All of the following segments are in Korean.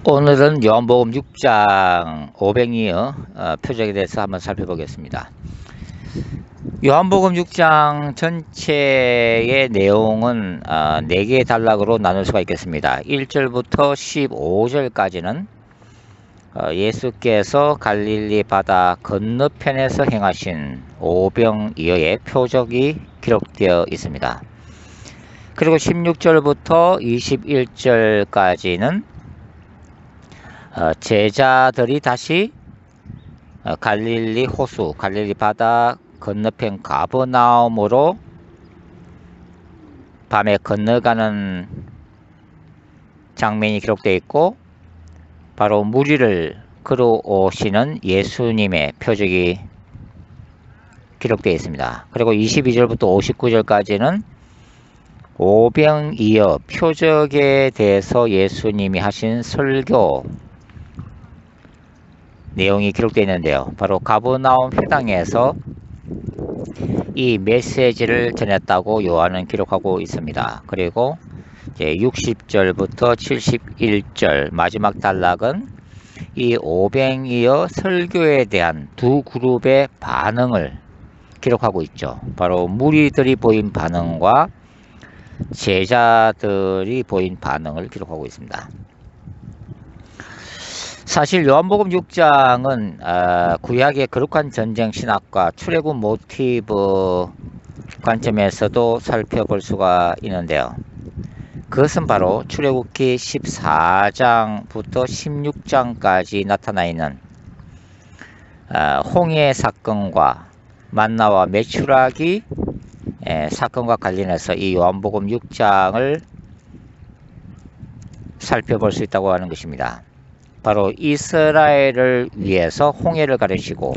오늘은 요한복음 6장 500이어 표적에 대해서 한번 살펴보겠습니다. 요한복음 6장 전체의 내용은 4개의 단락으로 나눌 수가 있겠습니다. 1절부터 15절까지는 예수께서 갈릴리 바다 건너편에서 행하신 오병이어의 표적이 기록되어 있습니다. 그리고 16절부터 21절까지는 제자들이 다시 갈릴리 호수, 갈릴리 바다 건너편 가버나움으로 밤에 건너가는 장면이 기록되어 있고, 바로 무리를 걸어오시는 예수님의 표적이 기록되어 있습니다. 그리고 22절부터 59절까지는 오병이어 표적에 대해서 예수님이 하신 설교 내용이 기록되어 있는데요. 바로 가버나움 회당에서 이 메시지를 전했다고 요한은 기록하고 있습니다. 그리고 이제 60절부터 71절 마지막 단락은 이 오병이어 설교에 대한 두 그룹의 반응을 기록하고 있죠. 바로 무리들이 보인 반응과 제자들이 보인 반응을 기록하고 있습니다. 사실 요한복음 6장은 구약의 거룩한 전쟁 신학과 출애굽 모티브 관점에서도 살펴볼 수가 있는데요. 그것은 바로 출애굽기 14장부터 16장까지 나타나 있는 홍해 사건과 만나와 메추라기 사건과 관련해서 이 요한복음 6장을 살펴볼 수 있다고 하는 것입니다. 바로 이스라엘을 위해서 홍해를 가르치고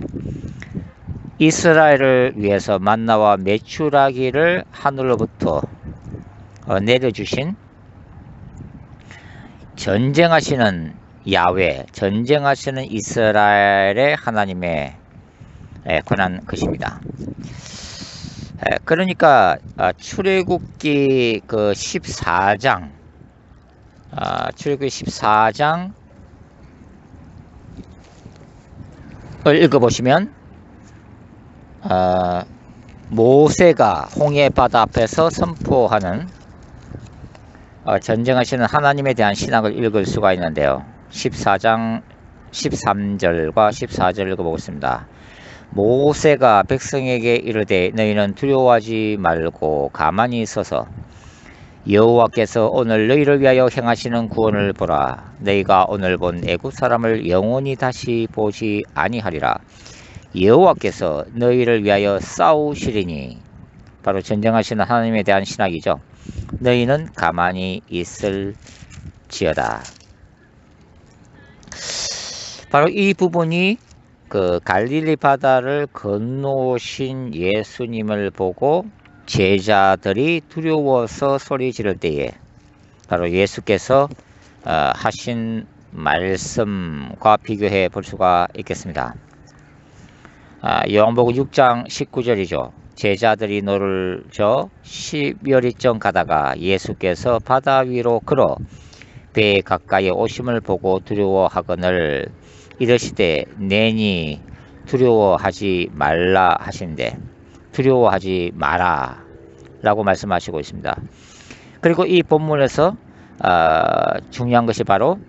이스라엘을 위해서 만나와 메추라기를 하늘로부터 내려주신 전쟁하시는 야훼, 전쟁하시는 이스라엘의 하나님에 관한 것입니다. 그러니까 출애굽기 그 14장 출애굽기 14장을 읽어보시면 모세가 홍해 바다 앞에서 선포하는 전쟁하시는 하나님에 대한 신학을 읽을 수가 있는데요. 14장 13절과 14절 읽어보겠습니다. 모세가 백성에게 이르되 너희는 두려워하지 말고 가만히 서서 여호와께서 오늘 너희를 위하여 행하시는 구원을 보라. 너희가 오늘 본 애굽 사람을 영원히 다시 보지 아니하리라. 여호와께서 너희를 위하여 싸우시리니, 바로 전쟁하시는 하나님에 대한 신학이죠. 너희는 가만히 있을지어다. 바로 이 부분이 그 갈릴리 바다를 건너오신 예수님을 보고 제자들이 두려워서 소리 지를 때에 바로 예수께서 하신 말씀과 비교해 볼 수가 있겠습니다. 요한복음 6장 19절이죠. 제자들이 노를 저 10여리쯤 가다가 예수께서 바다 위로 걸어 배에 가까이 오심을 보고 두려워하거늘 이르시되 내니 두려워하지 말라 하신대, 두려워하지 마라 라고 말씀하시고 있습니다. 그리고 이 본문에서 중요한 것이 바로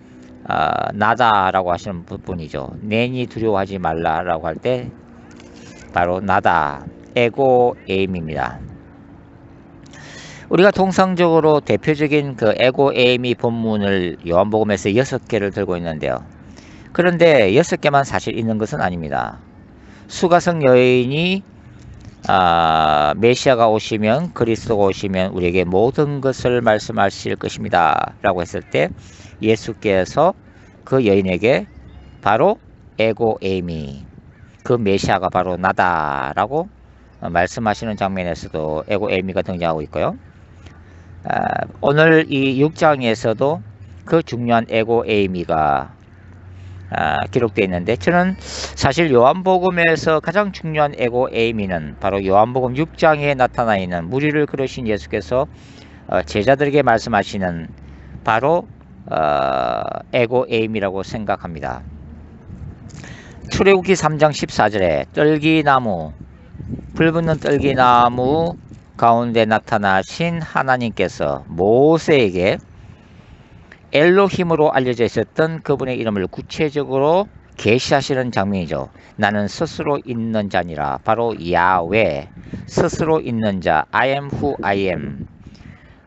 나다 라고 하시는 부분이죠. 내니 두려워하지 말라 라고 할 때 바로 나다, 에고 에임입니다. 우리가 통상적으로 대표적인 그 에고 에임이 본문을 요한복음에서 6개를 들고 있는데요. 그런데 6개만 사실 있는 것은 아닙니다. 수가성 여인이 메시아가 오시면, 그리스도가 오시면 우리에게 모든 것을 말씀하실 것입니다 라고 했을 때 예수께서 그 여인에게 바로 에고 에이미, 그 메시아가 바로 나다 라고 말씀하시는 장면에서도 에고 에이미가 등장하고 있고요. 오늘 이 6장에서도 그 중요한 에고 에이미가 기록되어 있는데, 저는 사실 요한복음에서 가장 중요한 에고 에이미는 바로 요한복음 6장에 나타나 있는 무리를 걸으신 예수께서 제자들에게 말씀하시는 바로 에고에임이라고 생각합니다. 출애굽기 3장 14절에 떨기나무, 불붙는 떨기나무 가운데 나타나신 하나님께서 모세에게 엘로힘으로 알려져 있었던 그분의 이름을 구체적으로 계시하시는 장면이죠. 나는 스스로 있는 자니라. 바로 야훼, 스스로 있는 자, I am who I am.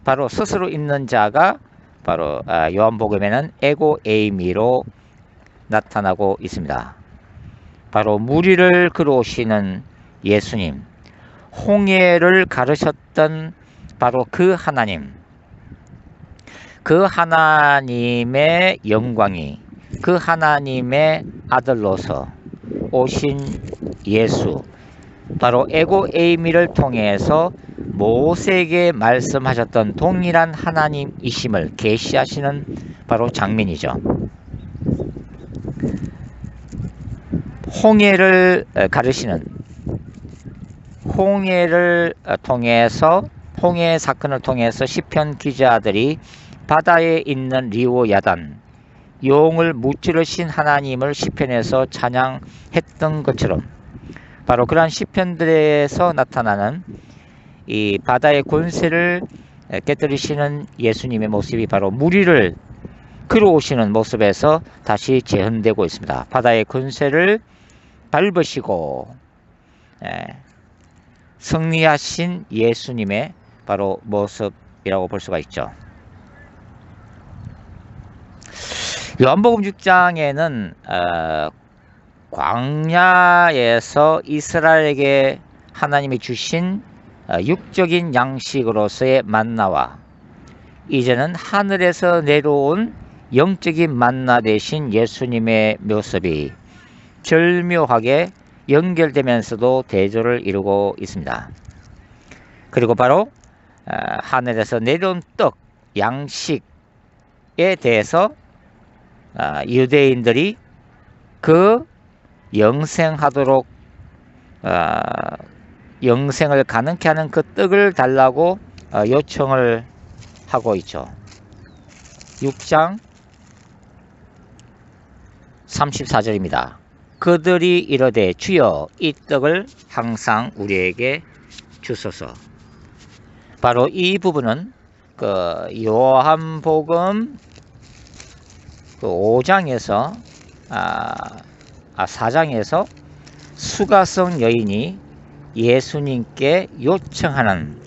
바로 스스로 있는 자가 바로 요한복음에는 에고에이미로 나타나고 있습니다. 바로 무리를 끌어오시는 예수님, 홍해를 가르셨던 바로 그 하나님, 그 하나님의 영광이 그 하나님의 아들로서 오신 예수, 바로 에고에이미를 통해서 모세에게 말씀하셨던 동일한 하나님이심을 계시하시는 바로 장면이죠. 홍해를 가르시는, 홍해를 통해서, 홍해 사건을 통해서 시편 기자들이 바다에 있는 리오야단, 용을 무찌르신 하나님을 시편에서 찬양했던 것처럼 바로 그러한 시편들에서 나타나는 이 바다의 권세를 깨뜨리시는 예수님의 모습이 바로 무리를 끌어오시는 모습에서 다시 재현되고 있습니다. 바다의 권세를 밟으시고 승리하신 예수님의 바로 모습이라고 볼 수가 있죠. 요한복음 6장에는 광야에서 이스라엘에게 하나님이 주신 육적인 양식으로서의 만나와 이제는 하늘에서 내려온 영적인 만나 되신 예수님의 모습이 절묘하게 연결되면서도 대조를 이루고 있습니다. 그리고 바로 하늘에서 내려온 떡, 양식에 대해서 유대인들이 그 영생하도록 영생을 가능케 하는 그 떡을 달라고 요청을 하고 있죠. 6장 34절입니다. 그들이 이르되 주여 이 떡을 항상 우리에게 주소서. 바로 이 부분은 그 요한복음 5장에서 4장에서 수가성 여인이 예수님께 요청하는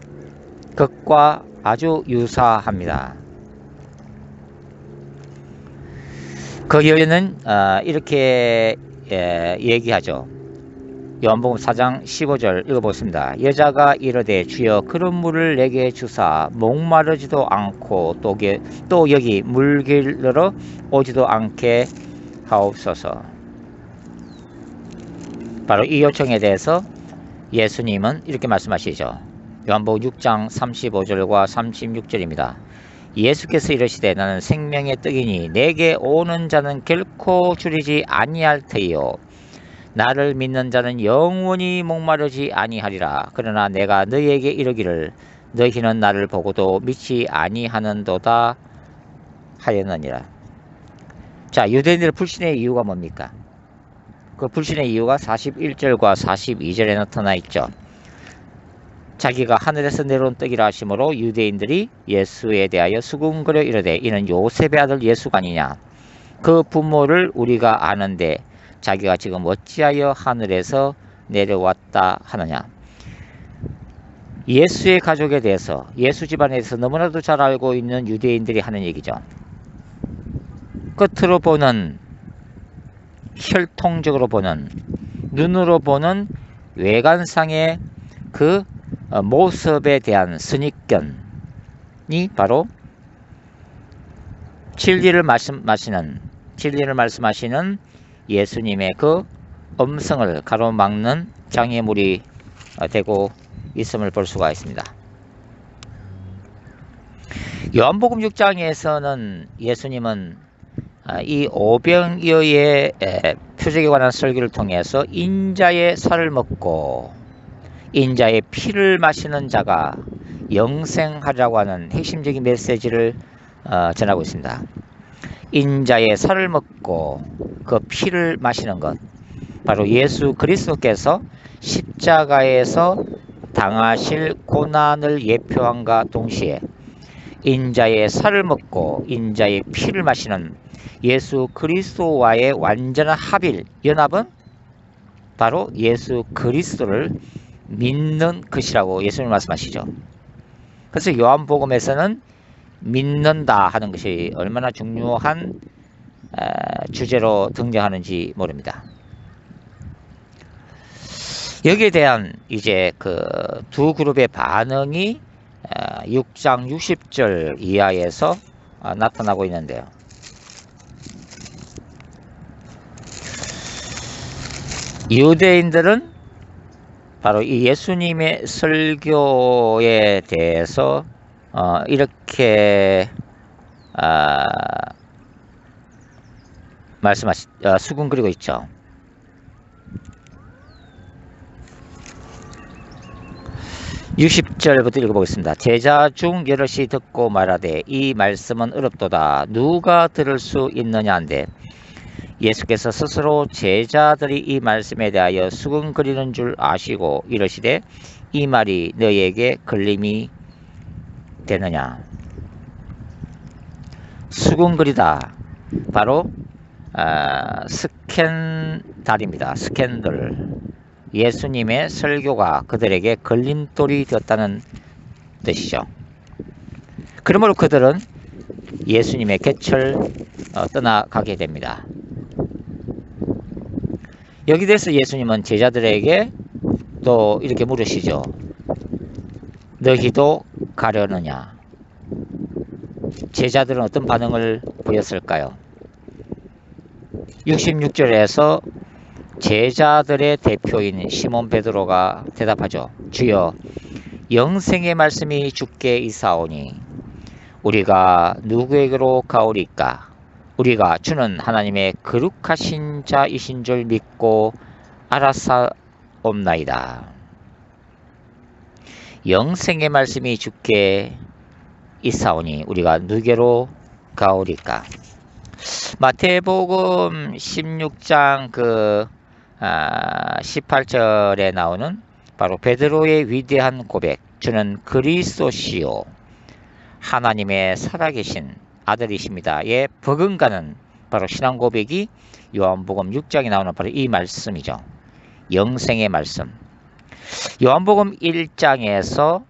것과 아주 유사합니다. 그 여인은 이렇게 얘기하죠. 요한복음 4장 15절 읽어보겠습니다. 여자가 이르되 주여 그런 물을 내게 주사 목마르지도 않고 또 여기 물길러 오지도 않게 하옵소서. 바로 이 요청에 대해서 예수님은 이렇게 말씀하시죠. 요한복음 6장 35절과 36절입니다. 예수께서 이르시되 나는 생명의 떡이니 내게 오는 자는 결코 줄이지 아니할 터이요 나를 믿는 자는 영원히 목마르지 아니하리라. 그러나 내가 너희에게 이르기를 너희는 나를 보고도 믿지 아니하는도다 하였느니라. 자, 유대인들의 불신의 이유가 뭡니까? 그 불신의 이유가 41절과 42절에 나타나 있죠. 자기가 하늘에서 내려온 떡이라 하심으로 유대인들이 예수에 대하여 수군거려 이르되 이는 요셉의 아들 예수가 아니냐. 그 부모를 우리가 아는데 자기가 지금 어찌하여 하늘에서 내려왔다 하느냐. 예수의 가족에 대해서 예수 집안에 대해서 너무나도 잘 알고 있는 유대인들이 하는 얘기죠. 겉으로 보는, 혈통적으로 보는, 눈으로 보는 외관상의 그 모습에 대한 선입견이 바로 진리를 말씀하시는 예수님의 그 음성을 가로막는 장애물이 되고 있음을 볼 수가 있습니다. 요한복음 6장에서는 예수님은 이 오병이어의 표적에 관한 설교를 통해서 인자의 살을 먹고 인자의 피를 마시는 자가 영생하라고 하는 핵심적인 메시지를 전하고 있습니다. 인자의 살을 먹고 그 피를 마시는 것, 바로 예수 그리스도께서 십자가에서 당하실 고난을 예표함과 동시에 인자의 살을 먹고 인자의 피를 마시는 예수 그리스도와의 완전한 합일, 연합은 바로 예수 그리스도를 믿는 것이라고 예수님 말씀하시죠. 그래서 요한복음에서는 믿는다 하는 것이 얼마나 중요한 주제로 등장하는지 모릅니다. 여기에 대한 이제 그 두 그룹의 반응이 6장 60절 이하에서 나타나고 있는데요. 유대인들은 바로 이 예수님의 설교에 대해서 이렇게 수군거리고 있죠. (60절부터) 읽어보겠습니다. 제자 중 여럿이 듣고 말하되 이 말씀은 어렵도다 누가 들을 수 있느냐 한데 예수께서 스스로 제자들이 이 말씀에 대하여 수군거리는 줄 아시고 이러시되 이 말이 너희에게 걸림이 되느냐. 수군거리다 바로 스캔달입니다. 스캔들. 예수님의 설교가 그들에게 걸림돌이 되었다는 뜻이죠. 그러므로 그들은 예수님의 곁을 떠나가게 됩니다. 여기 대해서 예수님은 제자들에게 또 이렇게 물으시죠. 너희도 가려느냐? 제자들은 어떤 반응을 보였을까요? 66절에서 제자들의 대표인 시몬 베드로가 대답하죠. 주여, 영생의 말씀이 주께 있사오니 우리가 누구에게로 가오리까? 우리가 주는 하나님의 거룩하신 자이신 줄 믿고 알았사옵나이다. 영생의 말씀이 주께 있사오니 우리가 누구에게로 가오리까? 마태복음 16장 18절에 나오는 바로 베드로의 위대한 고백, 주는 그리스도시요 하나님의 살아계신 아들이십니다의 버금가는 바로 신앙 고백이 요한복음 6장에 나오는 바로 이 말씀이죠. 영생의 말씀. 요한복음 1장에서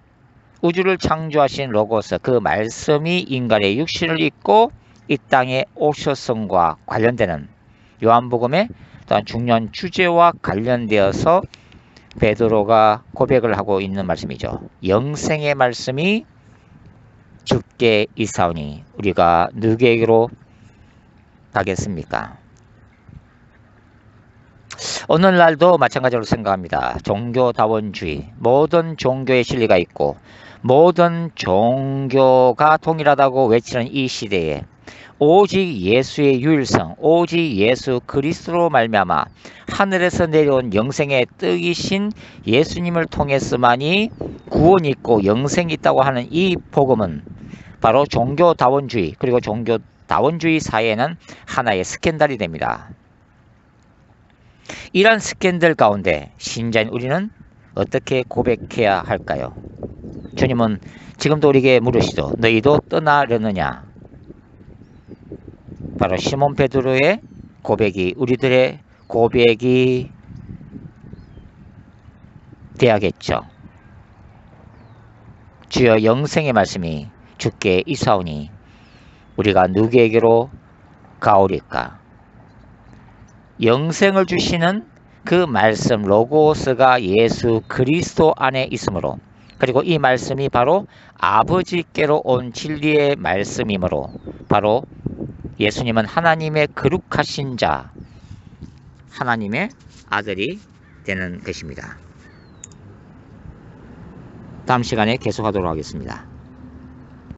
우주를 창조하신 로고스, 그 말씀이 인간의 육신을 입고 이 땅에 오셨음과 관련되는 요한복음의 또한 중요한 주제와 관련되어서 베드로가 고백을 하고 있는 말씀이죠. 영생의 말씀이 주께 있사오니 우리가 누구에게로 가겠습니까? 오늘날도 마찬가지로 생각합니다. 종교다원주의, 모든 종교에 진리가 있고 모든 종교가 동일하다고 외치는 이 시대에 오직 예수의 유일성, 오직 예수 그리스도로 말미암아 하늘에서 내려온 영생의 뜻이신 예수님을 통해서만이 구원이 있고 영생이 있다고 하는 이 복음은 바로 종교다원주의, 그리고 종교다원주의 사회에는 하나의 스캔들이 됩니다. 이런 스캔들 가운데 신자인 우리는 어떻게 고백해야 할까요? 주님은 지금도 우리에게 물으시죠. 너희도 떠나려느냐? 바로 시몬 베드로의 고백이 우리들의 고백이 되야겠죠. 주여, 영생의 말씀이 주께 있사오니 우리가 누구에게로 가오리까? 영생을 주시는 그 말씀 로고스가 예수 그리스도 안에 있으므로, 그리고 이 말씀이 바로 아버지께로 온 진리의 말씀이므로 바로 예수님은 하나님의 거룩하신 자, 하나님의 아들이 되는 것입니다. 다음 시간에 계속하도록 하겠습니다.